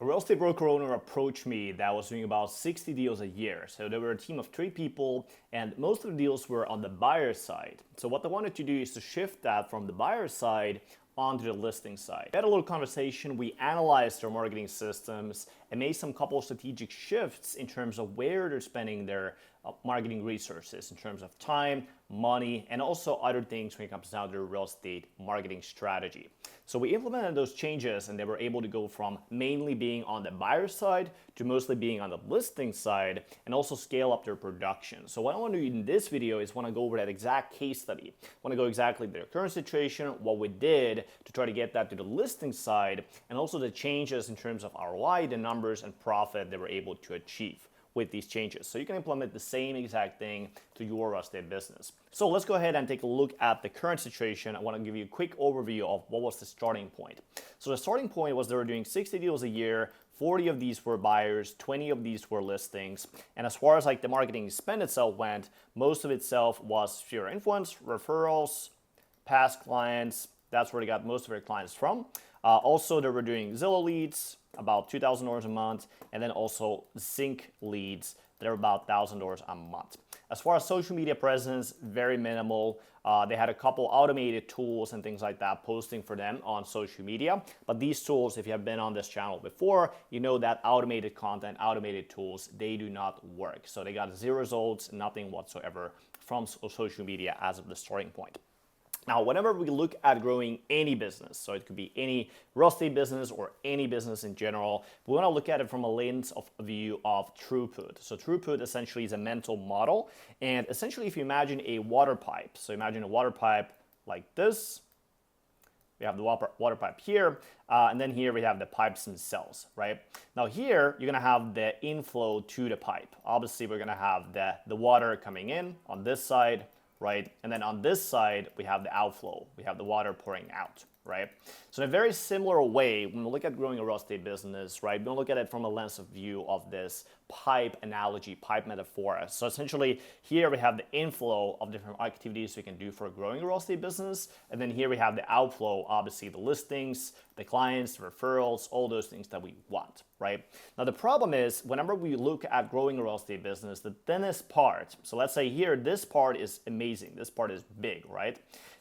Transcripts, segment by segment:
real estate broker owner approached me that was doing about 60 deals a year. So they were a team of 3 people, and most of the deals were on the buyer side. So what they wanted to do is to shift that from the buyer side onto the listing side. We had a little conversation, we analyzed their marketing systems and made some couple of strategic shifts in terms of where they're spending their marketing resources in terms of time, money, and also other things when it comes down to their real estate marketing strategy. So we implemented those changes and they were able to go from mainly being on the buyer side to mostly being on the listing side and also scale up their production. So what I want to do in this video is want to go over that exact case study. I want to go exactly their current situation, what we did to try to get that to the listing side, and also the changes in terms of ROI, the numbers and profit they were able to achieve with these changes. So you can implement the same exact thing to your real estate business. So let's go ahead and take a look at the current situation. I want to give you a quick overview of what was the starting point. So the starting point was they were doing 60 deals a year, 40 of these were buyers, 20 of these were listings. And as far as like the marketing spend itself went, most of itself was sphere influence, referrals, past clients. That's where they got most of their clients from. Also, they were doing Zillow leads, about $2,000 a month, and then also Sync leads that are about $1,000 a month. As far as social media presence, very minimal. They had a couple automated tools and things like that posting for them on social media. But these tools, if you have been on this channel before, you know that automated content, automated tools, they do not work. So they got 0 results, nothing whatsoever from social media as of the starting point. Now, whenever we look at growing any business, so it could be any real estate business or any business in general, we want to look at it from a lens of view of throughput. So throughput essentially is a mental model. And essentially, if you imagine a water pipe, so imagine a water pipe like this. We have the water pipe here, and then here we have the pipes themselves, right? Now here, you're gonna have the inflow to the pipe. Obviously, we're gonna have the water coming in on this side, right? And then on this side, we have the outflow. We have the water pouring out, right? So in a very similar way, when we look at growing a real estate business, right, we're gonna look at it from a lens of view of this pipe analogy, pipe metaphor. So essentially, here we have the inflow of different activities we can do for growing a real estate business. And then here we have the outflow, obviously the listings, the clients, the referrals, all those things that we want, right? Now the problem is, whenever we look at growing a real estate business, the thinnest part, so let's say here, this part is amazing, this part is big, right?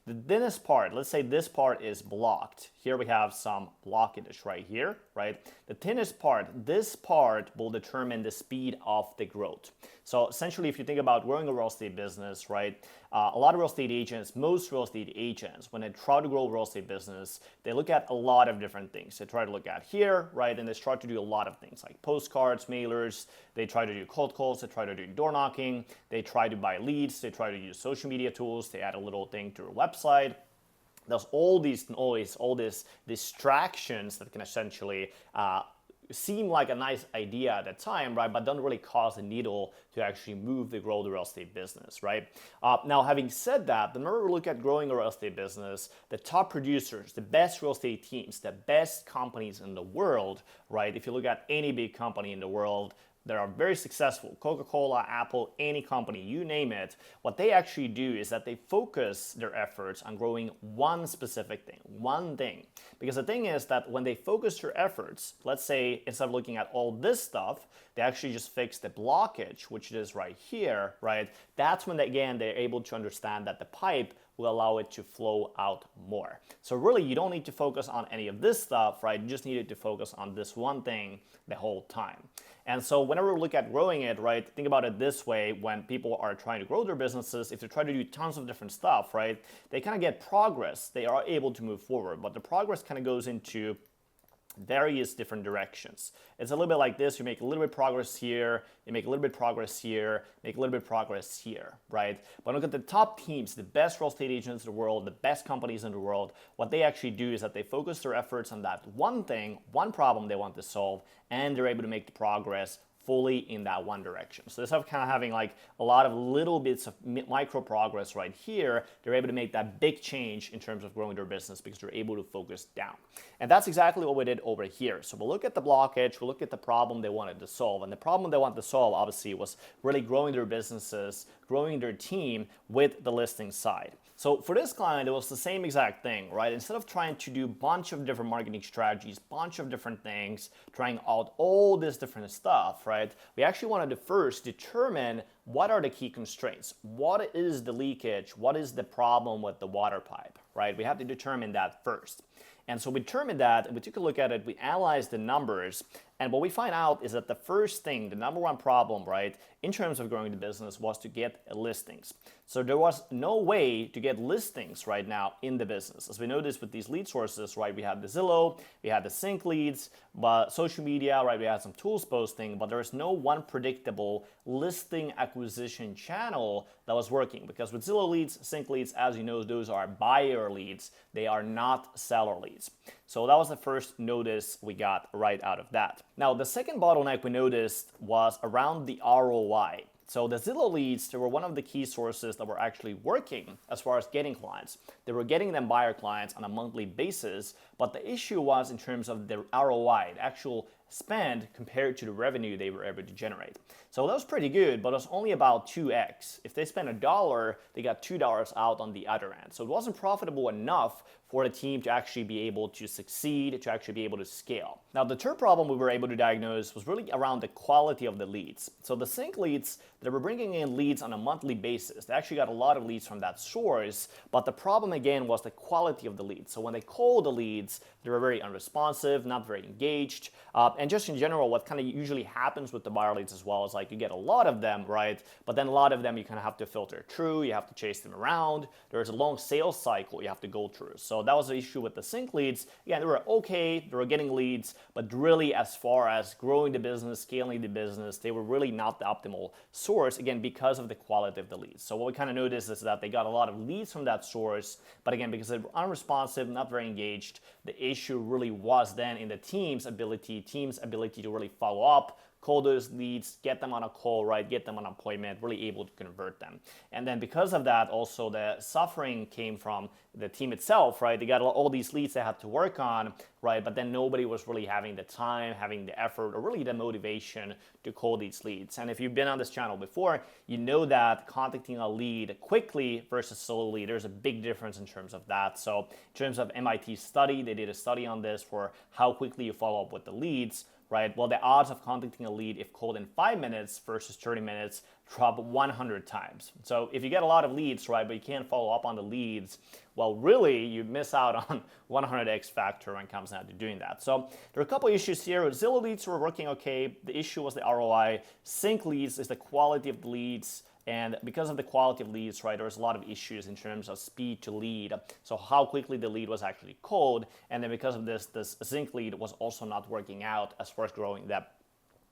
The thinnest part, let's say this part is blocked. Here we have some blockage right here, right? The thinnest part, this part will determine the speed of the growth. So essentially, if you think about growing a real estate business, right? A lot of real estate agents, most real estate agents, when they try to grow a real estate business, they look at a lot of different things. They try to look at here, right? And they try to do a lot of things like postcards, mailers. They try to do cold calls. They try to do door knocking. They try to buy leads. They try to use social media tools. They add a little thing to their website. There's all these distractions that can essentially seem like a nice idea at the time, right? But don't really cause the needle to actually move the grow the real estate business, right? Now, having said that, whenever we look at growing a real estate business, the top producers, the best real estate teams, the best companies in the world, right? If you look at any big company in the world that are very successful, Coca-Cola, Apple, any company, you name it, what they actually do is that they focus their efforts on growing one specific thing, one thing. Because the thing is that when they focus their efforts, let's say instead of looking at all this stuff, they actually just fix the blockage, which is right here, right? That's when, again, they're able to understand that the pipe will allow it to flow out more. So really, you don't need to focus on any of this stuff, right? You just needed to focus on this one thing the whole time. And so whenever we look at growing it, right, think about it this way: when people are trying to grow their businesses, if they try to do tons of different stuff, right, they kind of get progress. They are able to move forward, but the progress kind of goes into various different directions. It's a little bit like this: you make a little bit progress here, you make a little bit progress here, make a little bit progress here, right? But look at the top teams, the best real estate agents in the world, the best companies in the world. What they actually do is that they focus their efforts on that one thing, one problem they want to solve, and they're able to make the progress fully in that one direction. So instead of kind of having like a lot of little bits of micro progress right here, they're able to make that big change in terms of growing their business because they're able to focus down. And that's exactly what we did over here. So we'll look at the blockage, we'll look at the problem they wanted to solve. And the problem they wanted to solve, obviously, was really growing their businesses, growing their team with the listing side. So for this client, it was the same exact thing, right? Instead of trying to do a bunch of different marketing strategies, bunch of different things, trying out all this different stuff, right? We actually wanted to first determine what are the key constraints? What is the leakage? What is the problem with the water pipe, right? We have to determine that first. And so we determined that, and we took a look at it, we analyzed the numbers, and what we find out is that the first thing, the number one problem, right, in terms of growing the business was to get listings. So there was no way to get listings right now in the business. As we noticed with these lead sources, right, we had the Zillow, we had the sync leads, but social media, right, we had some tools posting, but there is no one predictable listing acquisition channel that was working, because with Zillow leads, sync leads, as you know, those are buyer leads. They are not seller leads. So that was the first notice we got right out of that. Now, the second bottleneck we noticed was around the ROI. So the Zillow leads, they were one of the key sources that were actually working as far as getting clients. They were getting them buyer clients on a monthly basis, but the issue was in terms of the ROI, the actual spend compared to the revenue they were able to generate. So that was pretty good, but it was only about 2x. If they spent $1, they got $2 out on the other end. So it wasn't profitable enough for the team to actually be able to succeed, to actually be able to scale. Now, the third problem we were able to diagnose was really around the quality of the leads. So the sync leads, they were bringing in leads on a monthly basis. They actually got a lot of leads from that source, but the problem again was the quality of the leads. So when they called the leads, they were very unresponsive, not very engaged, and just in general, what kind of usually happens with the buyer leads as well is like you get a lot of them, right? But then a lot of them you kind of have to filter through, you have to chase them around. There's a long sales cycle you have to go through. So that was the issue with the sync leads. Again, they were okay, they were getting leads, but really as far as growing the business, scaling the business, they were really not the optimal source, again, because of the quality of the leads. So what we kind of noticed is that they got a lot of leads from that source, but again, because they were unresponsive, not very engaged, the issue really was then in the team's ability to really follow up, call those leads, get them on a call, right? Get them on an appointment, really able to convert them. And then because of that, also the suffering came from the team itself, right? They got all these leads they had to work on, right? But then nobody was really having the time, having the effort, or really the motivation to call these leads. And if you've been on this channel before, you know that contacting a lead quickly versus solo lead, there's a big difference in terms of that. So in terms of MIT study, they did a study on this for how quickly you follow up with the leads, right? Well, the odds of contacting a lead if called in 5 minutes versus 30 minutes drop 100 times. So if you get a lot of leads, right, but you can't follow up on the leads, well, really, you miss out on 100x factor when it comes down to doing that. So there are a couple issues here. Zillow leads were working okay. The issue was the ROI. Sync leads is the quality of the leads. And because of the quality of leads, right, there's a lot of issues in terms of speed to lead. So how quickly the lead was actually called. And then because of this sync lead was also not working out as far as growing that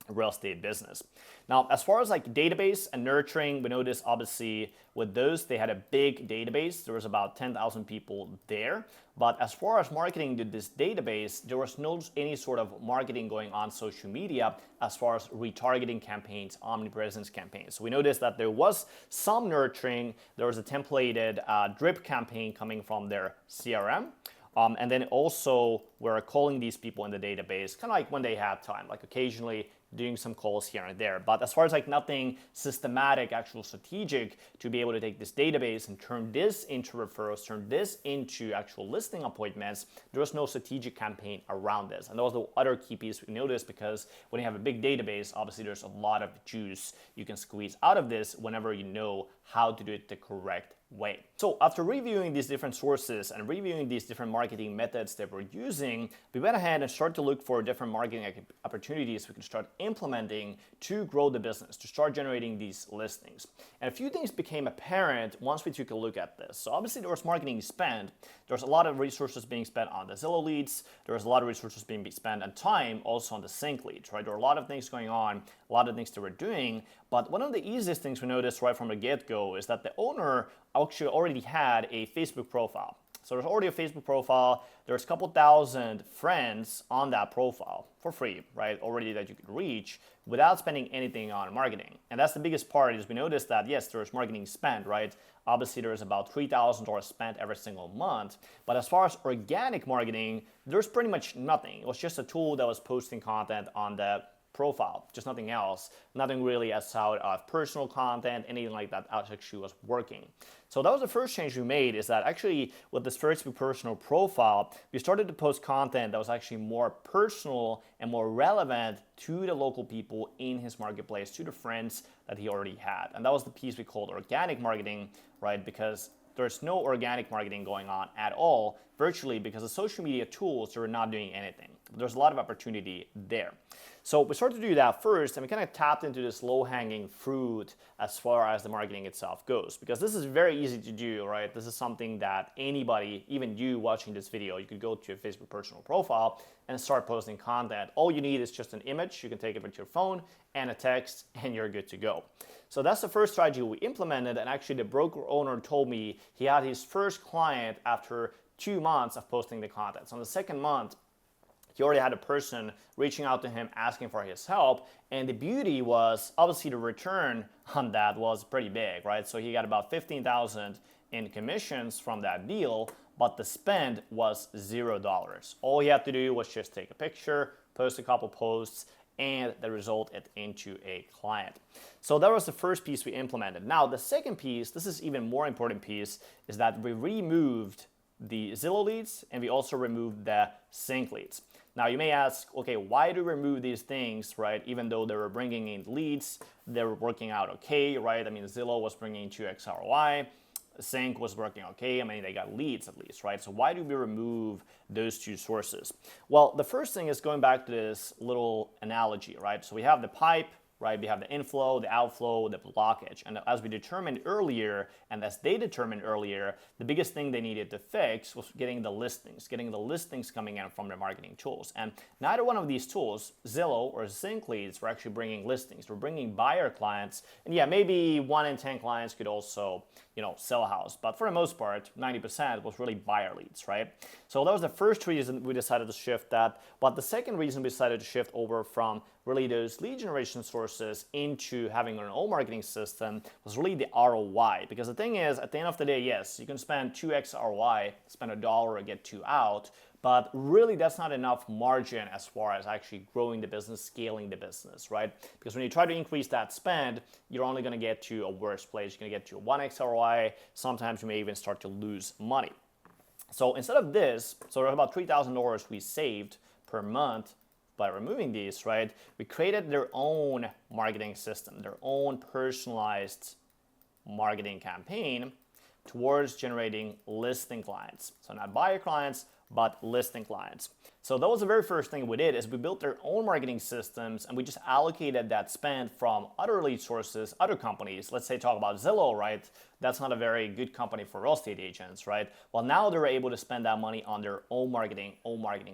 real estate business. Now, as far as like database and nurturing, we noticed obviously with those, they had a big database. There was about 10,000 people there. But as far as marketing to this database, there was no any sort of marketing going on social media as far as retargeting campaigns, omnipresence campaigns. So we noticed that there was some nurturing. There was a templated drip campaign coming from their CRM. And then also we're calling these people in the database kind of like when they have time, like occasionally doing some calls here and there. But as far as like nothing systematic, actual strategic to be able to take this database and turn this into referrals, turn this into actual listing appointments, there was no strategic campaign around this. And that was the other key piece we noticed, because when you have a big database, obviously there's a lot of juice you can squeeze out of this whenever you know how to do it the correct way. So after reviewing these different sources and reviewing these different marketing methods that we're using, we went ahead and started to look for different marketing opportunities we can start implementing to grow the business, to start generating these listings. And a few things became apparent once we took a look at this. So obviously there was marketing spend. There's a lot of resources being spent on the Zillow leads. There's a lot of resources being spent and time also on the sync leads, right? There are a lot of things going on, a lot of things that we're doing. But one of the easiest things we noticed right from the get-go is that the owner actually already had a Facebook profile. So there's already a Facebook profile. There's a couple thousand friends on that profile for free, right? Already that you could reach without spending anything on marketing. And that's the biggest part is we noticed that, yes, there's marketing spent, right? Obviously, there's about $3,000 spent every single month. But as far as organic marketing, there's pretty much nothing. It was just a tool that was posting content on the profile, just nothing else. Nothing really outside of personal content, anything like that actually was working. So that was the first change we made, is that actually with this Facebook personal profile, we started to post content that was actually more personal and more relevant to the local people in his marketplace, to the friends that he already had. And that was the piece we called organic marketing, right? Because there's no organic marketing going on at all, virtually, because the social media tools are not doing anything. There's a lot of opportunity there. So we started to do that first, and we kind of tapped into this low-hanging fruit as far as the marketing itself goes, because this is very easy to do, right? This is something that anybody, even you watching this video, you could go to your Facebook personal profile and start posting content. All you need is just an image. You can take it with your phone and a text, and you're good to go. So that's the first strategy we implemented, and actually the broker owner told me he had his first client after 2 months of posting the content. So in the second month, he already had a person reaching out to him asking for his help, and the beauty was obviously the return on that was pretty big, right? So he got about $15,000 in commissions from that deal, but the spend was $0. All he had to do was just take a picture, post a couple posts, and the resulted into a client. So that was the first piece we implemented. Now the second piece, this is even more important piece, is that we removed the Zillow leads and we also removed the sync leads. Now you may ask, okay, why do we remove these things, right? Even though they were bringing in leads, they were working out okay, right? I mean, Zillow was bringing 2x ROI, Sync was working okay. I mean, they got leads at least, right? So why do we remove those two sources? Well, the first thing is going back to this little analogy, right? So we have the pipe, right? We have the inflow, the outflow, the blockage. And as we determined earlier, and as they determined earlier, the biggest thing they needed to fix was getting the listings coming in from their marketing tools. And neither one of these tools, Zillow or Sync leads, were actually bringing listings. They're bringing buyer clients. And yeah, maybe 1 in 10 clients could also, sell a house. But for the most part, 90% was really buyer leads, right? So that was the first reason we decided to shift that. But the second reason we decided to shift over from really those lead generation sources into having our own marketing system was really the ROI. Because the thing is, at the end of the day, yes, you can spend 2x ROI, spend $1 and get 2 out, but really that's not enough margin as far as actually growing the business, scaling the business, right? Because when you try to increase that spend, you're only gonna get to a worse place. You're gonna get to a 1x ROI. Sometimes you may even start to lose money. So instead of this, so about $3,000 we saved per month by removing these, right? We created their own marketing system, their own personalized marketing campaign towards generating listing clients. So not buyer clients, but listing clients. So that was the very first thing we did, is we built their own marketing systems and we just allocated that spend from other lead sources, other companies. Let's say talk about Zillow, right? That's not a very good company for real estate agents, right? Well, now they're able to spend that money on their own marketing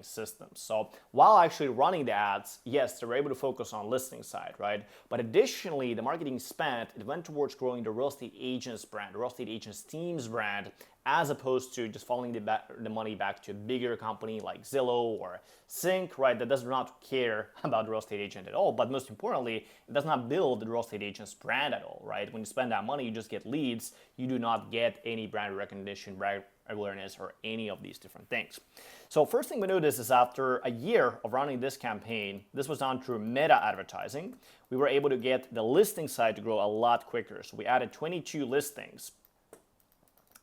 systems. So while actually running the ads, yes, they were able to focus on listing side, right? But additionally, the marketing spent, it went towards growing the real estate agents brand, the real estate agents team's brand, as opposed to just following the money back to a bigger company like Zillow or Sync, right? That does not care about the real estate agent at all. But most importantly, it does not build the real estate agent's brand at all, right? When you spend that money, you just get leads. You do not get any brand recognition, brand awareness, or any of these different things. So first thing we noticed is after a year of running this campaign, this was done through meta advertising, we were able to get the listing side to grow a lot quicker. So we added 22 listings.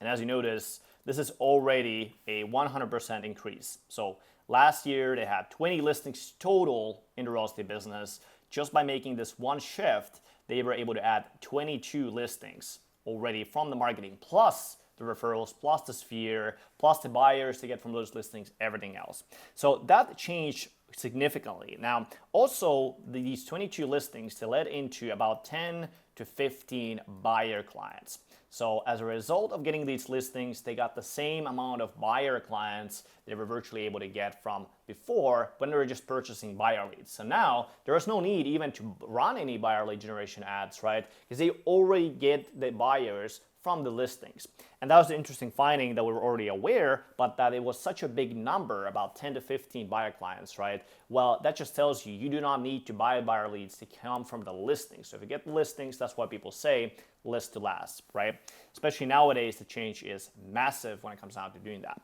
And as you notice, this is already a 100% increase. So last year, they had 20 listings total in the real estate business. Just by making this one shift, they were able to add 22 listings already from the marketing, plus the referrals, plus the sphere, plus the buyers they get from those listings, everything else. So that changed significantly. Now, also, these 22 listings, they led into about 10 to 15 buyer clients. So as a result of getting these listings, they got the same amount of buyer clients they were virtually able to get from before when they were just purchasing buyer leads. So now there is no need even to run any buyer lead generation ads, right? Because they already get the buyers from the listings. And that was the interesting finding that we were already aware, but that it was such a big number, about 10 to 15 buyer clients, right? Well, that just tells you you do not need to buy buyer leads to come from the listings. So if you get the listings, that's why people say list to last, right? Especially nowadays, the change is massive when it comes down to doing that.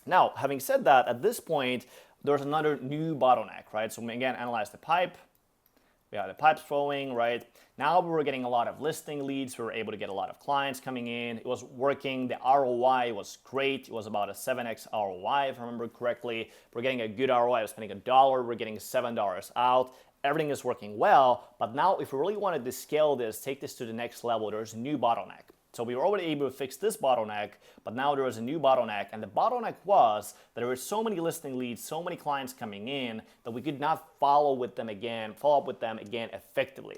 Now, having said that, at this point, there's another new bottleneck, right? So we again analyze the pipe, we had the pipes flowing, right? Now we were getting a lot of listing leads. We were able to get a lot of clients coming in. It was working. The ROI was great. It was about a 7x ROI, if I remember correctly. We're getting a good ROI. I was spending $1. We're getting $7 out. Everything is working well. But now if we really wanted to scale this, take this to the next level, there's a new bottleneck. So we were already able to fix this bottleneck, but now there was a new bottleneck. And the bottleneck was that there were so many listing leads, so many clients coming in that we could not follow up with them again effectively.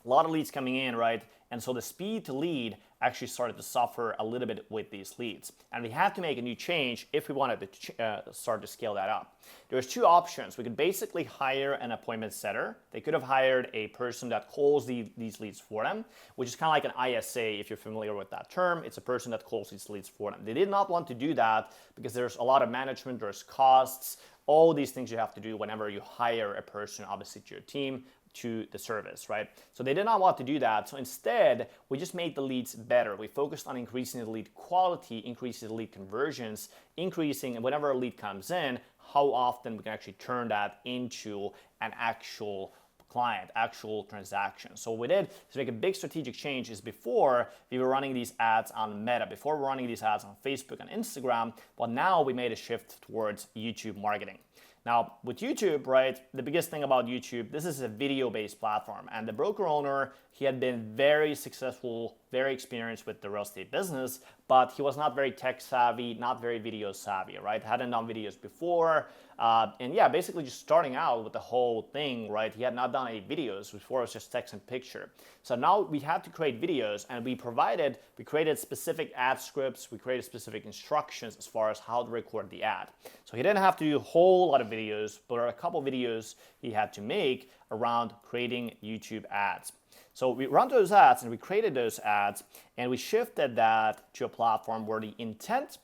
A lot of leads coming in, right? And so the speed to lead actually started to suffer a little bit with these leads. And we had to make a new change if we wanted to start to scale that up. There's two options. We could basically hire an appointment setter. They could have hired a person that calls these leads for them, which is kind of like an ISA if you're familiar with that term. It's a person that calls these leads for them. They did not want to do that because there's a lot of management, there's costs, all these things you have to do whenever you hire a person, obviously to your team, to the service, right? So they did not want to do that. So instead, we just made the leads better. We focused on increasing the lead quality, increasing the lead conversions, increasing whenever a lead comes in, how often we can actually turn that into an actual client, actual transaction. So what we did to make a big strategic change is before we were running these ads on Meta, before we were running these ads on Facebook and Instagram, but now we made a shift towards YouTube marketing. Now, with YouTube, right, the biggest thing about YouTube, this is a video-based platform. And the broker owner, he had been very successful, very experienced with the real estate business, but he was not very tech savvy, not very video savvy, right? Hadn't done videos before. And yeah, basically just starting out with the whole thing, right? He had not done any videos before, it was just text and picture. So now we had to create videos, and we created specific ad scripts, we created specific instructions as far as how to record the ad. So he didn't have to do a whole lot of videos, but there are a couple videos he had to make around creating YouTube ads. So we ran those ads and we created those ads, and we shifted that to a platform where the intent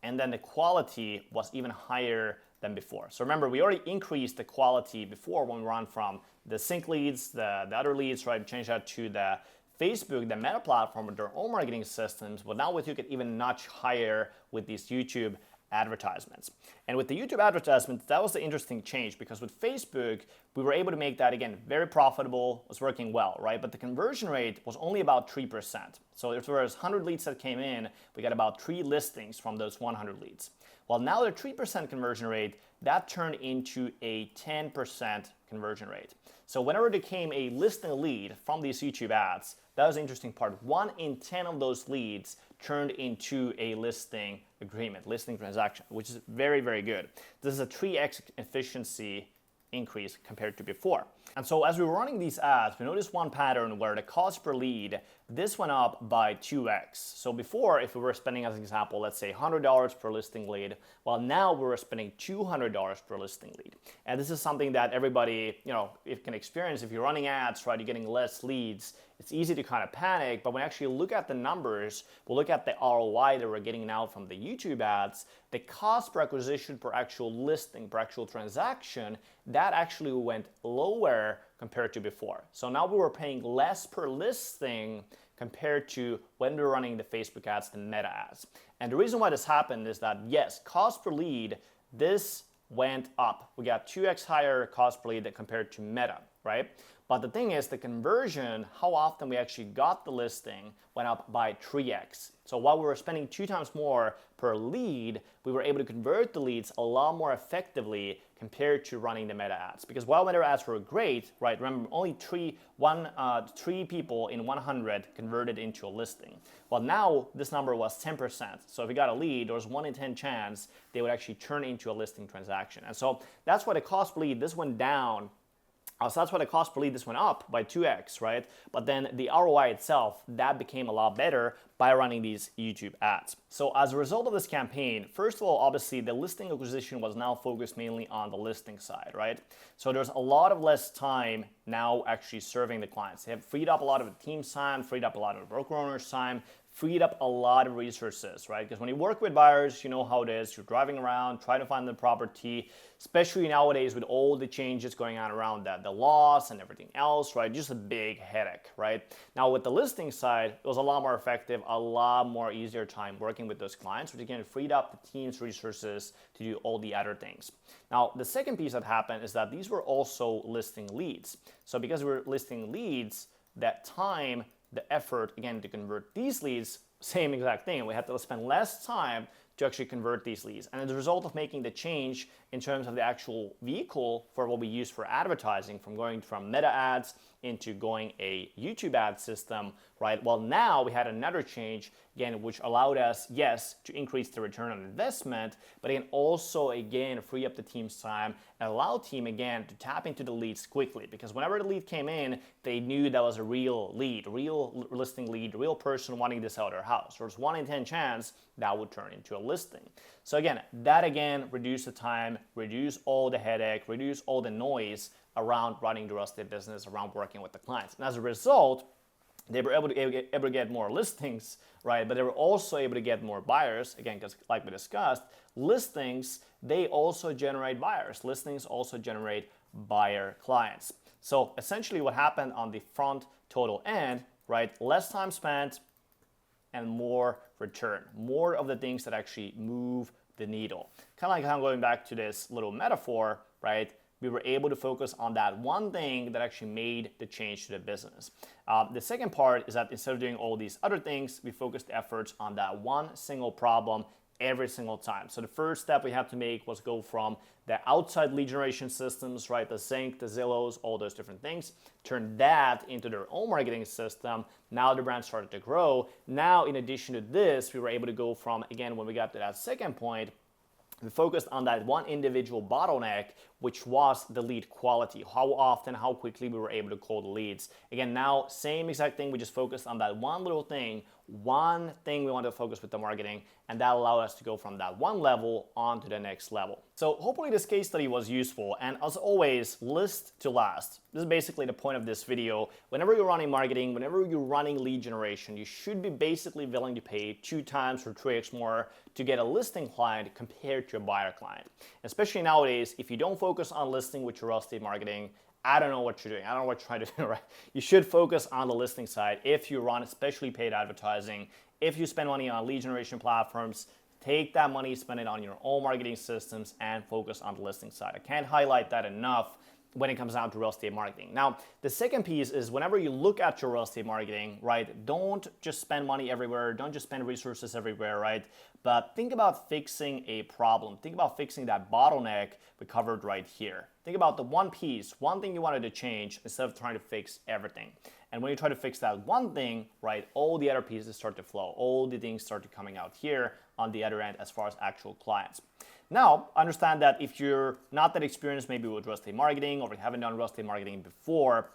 and then the quality was even higher than before. So remember, we already increased the quality before when we ran from the sync leads, the other leads, right? We changed that to the Facebook, the Meta platform with their own marketing systems, but now we took it even notch higher with these YouTube advertisements. And with the YouTube advertisements, that was the interesting change, because with Facebook, we were able to make that, again, very profitable, was working well, right? But the conversion rate was only about 3%. So if there was 100 leads that came in, we got about 3 listings from those 100 leads. Well, now the 3% conversion rate, that turned into a 10% conversion rate. So whenever there came a listing lead from these YouTube ads, that was the interesting part. 1 in 10 of those leads turned into a listing agreement, listing transaction, which is very, very good. This is a 3x efficiency increase compared to before. And so as we were running these ads, we noticed one pattern where the cost per lead, this went up by 2x. So before, if we were spending, as an example, let's say $100 per listing lead, well, now we're spending $200 per listing lead. And this is something that everybody, can experience. If you're running ads, right, you're getting less leads, it's easy to kind of panic, but when we actually look at the numbers, we'll look at the ROI that we're getting now from the YouTube ads, the cost per acquisition per actual listing, per actual transaction, that actually went lower compared to before. So now we were paying less per listing compared to when we were running the Facebook ads, the Meta ads. And the reason why this happened is that, yes, cost per lead, this went up. We got 2x higher cost per lead compared to Meta, right? But the thing is, the conversion, how often we actually got the listing, went up by 3x. So while we were spending 2 times more per lead, we were able to convert the leads a lot more effectively compared to running the Meta ads. Because while Meta ads were great, right? Remember, only 3 people in 100 converted into a listing. Well, now this number was 10%. So if you got a lead, there was 1 in 10 chance they would actually turn into a listing transaction. And so that's why the cost per lead, this went down. So that's why the cost per lead, this went up by 2x, right? But then the ROI itself, that became a lot better by running these YouTube ads. So as a result of this campaign, first of all, obviously the listing acquisition was now focused mainly on the listing side, right? So there's a lot of less time now actually serving the clients. They have freed up a lot of the team's time, freed up a lot of the broker owner's time, freed up a lot of resources, right? Because when you work with buyers, you know how it is. You're driving around, trying to find the property, especially nowadays with all the changes going on around that, the laws and everything else, right? Just a big headache, right? Now with the listing side, it was a lot more effective, a lot more easier time working with those clients, which again freed up the team's resources to do all the other things. Now, the second piece that happened is that these were also listing leads. So because we're listing leads, that time, the effort, again, to convert these leads, same exact thing. We had to spend less time to actually convert these leads. And as a result of making the change in terms of the actual vehicle for what we use for advertising, from going from meta ads into going a YouTube ad system, right? Well, now we had another change, again, which allowed us, yes, to increase the return on investment, but again, also, again, free up the team's time and allow team, again, to tap into the leads quickly. Because whenever the lead came in, they knew that was a real lead, real listing lead, real person wanting to sell their house. There's 1 in 10 chance that would turn into a listing. So again, that again, reduce the time, reduce all the headache, reduce all the noise around running the real estate business, around working with the clients. And as a result, they were able to get more listings, right? But they were also able to get more buyers, again, because like we discussed, listings, they also generate buyers. Listings also generate buyer clients. So essentially what happened on the front total end, right? Less time spent and more return. More of the things that actually move the needle. Kind of like how I'm going back to this little metaphor, right? We were able to focus on that one thing that actually made the change to the business. The second part is that instead of doing all these other things, we focused efforts on that one single problem every single time. So the first step we had to make was go from the outside lead generation systems, right? The Sync, the Zillows, all those different things, turn that into their own marketing system. Now the brand started to grow. Now, in addition to this, we were able to go from, again, when we got to that second point, we focused on that one individual bottleneck, which was the lead quality. How often, how quickly we were able to call the leads. Again, now, same exact thing. We just focused on that one little thing, one thing we wanted to focus with the marketing, and that allowed us to go from that one level on to the next level. So hopefully this case study was useful. And as always, list to last. This is basically the point of this video. Whenever you're running marketing, whenever you're running lead generation, you should be basically willing to pay 2 times or 3x more to get a listing client compared to a buyer client. Especially nowadays, if you don't focus on listing with your real estate marketing, I don't know what you're doing. I don't know what you're trying to do, right? You should focus on the listing side. If you run especially paid advertising, if you spend money on lead generation platforms, take that money, spend it on your own marketing systems, and focus on the listing side. I can't highlight that enough when it comes down to real estate marketing. Now, the second piece is whenever you look at your real estate marketing, right, don't just spend money everywhere, don't just spend resources everywhere, right? But think about fixing a problem. Think about fixing that bottleneck we covered right here. Think about the one piece, one thing you wanted to change instead of trying to fix everything. And when you try to fix that one thing, right, all the other pieces start to flow. All the things start to coming out here on the other end as far as actual clients. Now, understand that if you're not that experienced maybe with real estate marketing or you haven't done real estate marketing before,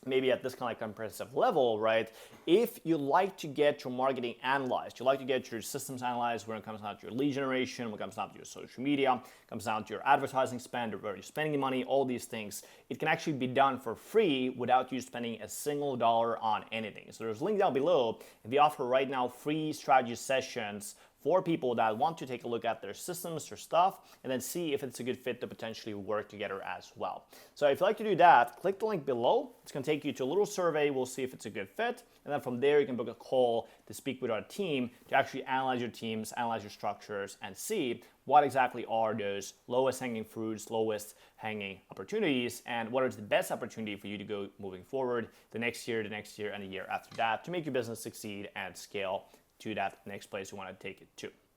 maybe at this kind of comprehensive level, right? If you like to get your marketing analyzed, you like to get your systems analyzed when it comes down to your lead generation, when it comes down to your social media, comes down to your advertising spend, or where you're spending the money, all these things, it can actually be done for free without you spending a single dollar on anything. So there's a link down below. We offer right now free strategy sessions for people that want to take a look at their systems, their stuff, and then see if it's a good fit to potentially work together as well. So if you'd like to do that, click the link below. It's gonna take you to a little survey. We'll see if it's a good fit. And then from there, you can book a call to speak with our team to actually analyze your teams, analyze your structures, and see what exactly are those lowest hanging fruits, lowest hanging opportunities, and what is the best opportunity for you to go moving forward the next year, and the year after that to make your business succeed and scale to that next place you want to take it to.